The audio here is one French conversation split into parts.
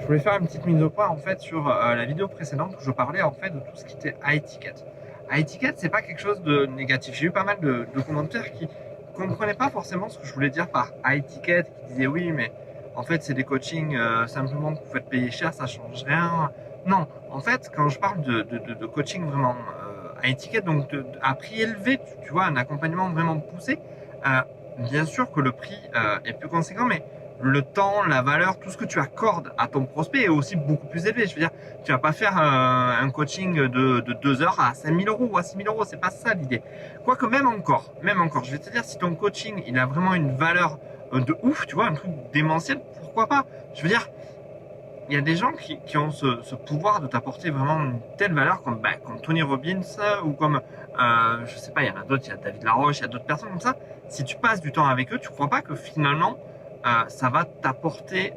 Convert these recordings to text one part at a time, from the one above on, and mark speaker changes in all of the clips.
Speaker 1: Je voulais faire une petite mise au point en fait sur la vidéo précédente où je parlais en fait de tout ce qui était high ticket. High ticket, c'est pas quelque chose de négatif. J'ai eu pas mal de commentaires qui comprenaient pas forcément ce que je voulais dire par high ticket, qui disaient oui, mais en fait c'est des coachings simplement que vous faites payer cher, ça change rien. Non, en fait, quand je parle de coaching vraiment high ticket, donc à prix élevé, tu vois, un accompagnement vraiment poussé, euh, bien sûr que le prix est plus conséquent, mais le temps, la valeur, tout ce que tu accordes à ton prospect est aussi beaucoup plus élevé. Je veux dire, tu vas pas faire un coaching de 2 heures à 5 000 euros ou à 6 000 euros. C'est pas ça l'idée. Quoique même encore, je vais te dire, si ton coaching, il a vraiment une valeur de ouf, tu vois, un truc démentiel, pourquoi pas? Je veux dire, il y a des gens qui ont ce pouvoir de t'apporter vraiment une telle valeur comme Tony Robbins ou comme, je sais pas, il y en a d'autres, il y a David Laroche, il y a d'autres personnes comme ça. Si tu passes du temps avec eux, tu crois pas que finalement, ça va t'apporter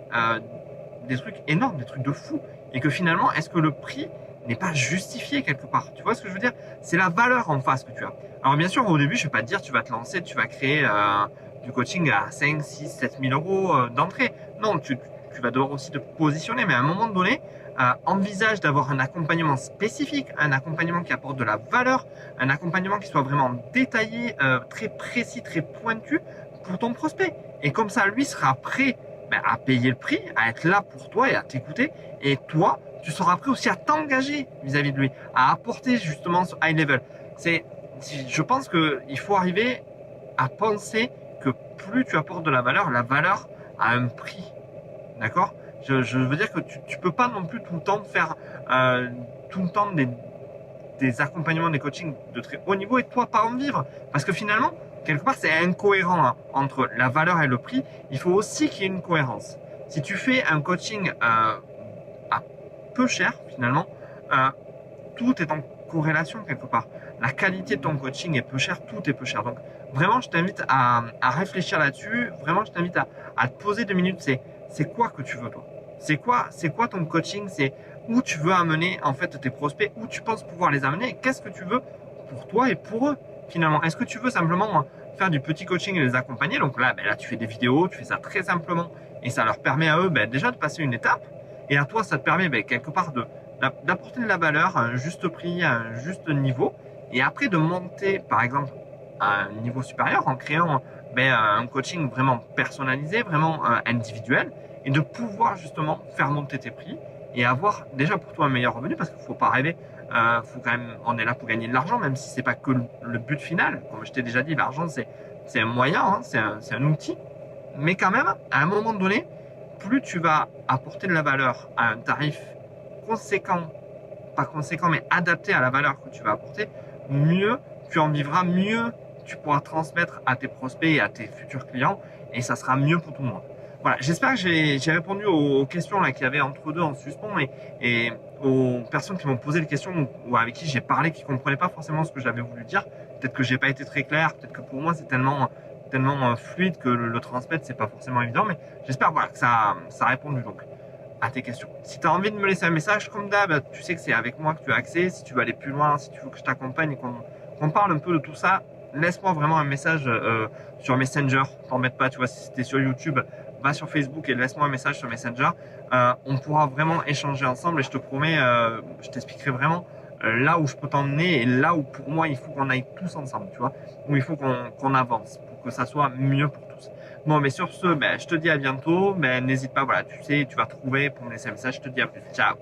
Speaker 1: des trucs énormes, des trucs de fou. Et que finalement, est-ce que le prix n'est pas justifié quelque part? Tu vois ce que je veux dire? C'est la valeur en face que tu as. Alors bien sûr, au début, je vais pas te dire, tu vas te lancer, tu vas créer du coaching à 5, 6, 7 000 euros d'entrée. Non, tu vas devoir aussi te positionner, mais à un moment donné, envisage d'avoir un accompagnement spécifique, un accompagnement qui apporte de la valeur, un accompagnement qui soit vraiment détaillé, très précis, très pointu pour ton prospect. Et comme ça, lui sera prêt à payer le prix, à être là pour toi et à t'écouter. Et toi, tu seras prêt aussi à t'engager vis-à-vis de lui, à apporter justement ce high level. Je pense qu'il faut arriver à penser que plus tu apportes de la valeur a un prix. D'accord? Je veux dire que tu peux pas non plus tout le temps faire tout le temps des accompagnements, des coachings de très haut niveau et toi pas en vivre. Parce que finalement, quelque part, c'est incohérent hein, entre la valeur et le prix. Il faut aussi qu'il y ait une cohérence. Si tu fais un coaching à peu cher, finalement, euh, tout est en corrélation quelque part. La qualité de ton coaching est peu chère, tout est peu cher. Donc vraiment, je t'invite à réfléchir là-dessus. Vraiment, je t'invite à te poser 2 minutes. C'est quoi que tu veux toi? C'est quoi ton coaching? C'est où tu veux amener en fait tes prospects, où tu penses pouvoir les amener. Qu'est-ce que tu veux pour toi et pour eux finalement? Est-ce que tu veux simplement faire du petit coaching et les accompagner? Donc là, là, tu fais des vidéos, tu fais ça très simplement et ça leur permet à eux déjà de passer une étape. Et à toi, ça te permet quelque part d'apporter de la valeur à un juste prix, à un juste niveau, et après de monter, par exemple, à un niveau supérieur en créant un coaching vraiment personnalisé, vraiment individuel, et de pouvoir justement faire monter tes prix et avoir déjà pour toi un meilleur revenu, parce qu'il ne faut pas rêver, faut quand même, on est là pour gagner de l'argent, même si c'est pas que le but final. Comme je t'ai déjà dit, l'argent c'est un moyen, hein, c'est un outil, mais quand même, à un moment donné, plus tu vas apporter de la valeur à un tarif conséquent, pas conséquent, mais adapté à la valeur que tu vas apporter, mieux tu en vivras, mieux tu pourras transmettre à tes prospects et à tes futurs clients, et ça sera mieux pour tout le monde. Voilà, j'espère que j'ai répondu aux questions qu'il y avait entre deux en suspens et aux personnes qui m'ont posé des questions ou avec qui j'ai parlé qui ne comprenaient pas forcément ce que j'avais voulu dire. Peut-être que j'ai pas été très clair, peut-être que pour moi c'est tellement fluide que le transmettre c'est pas forcément évident, mais j'espère voilà, que ça a répondu donc à tes questions. Si tu as envie de me laisser un message, comme d'hab, tu sais que c'est avec moi que tu as accès. Si tu veux aller plus loin, si tu veux que je t'accompagne et qu'on parle un peu de tout ça, laisse-moi vraiment un message sur Messenger. T'embête pas, tu vois, si c'était sur YouTube, va sur Facebook et laisse-moi un message sur Messenger. On pourra vraiment échanger ensemble et je te promets, je t'expliquerai vraiment là où je peux t'emmener et là où pour moi il faut qu'on aille tous ensemble, tu vois, où il faut qu'on avance pour que ça soit mieux pour tous. Bon, mais sur ce, je te dis à bientôt. Mais n'hésite pas, voilà, tu sais, tu vas trouver pour me laisser un message. Je te dis à plus. Ciao.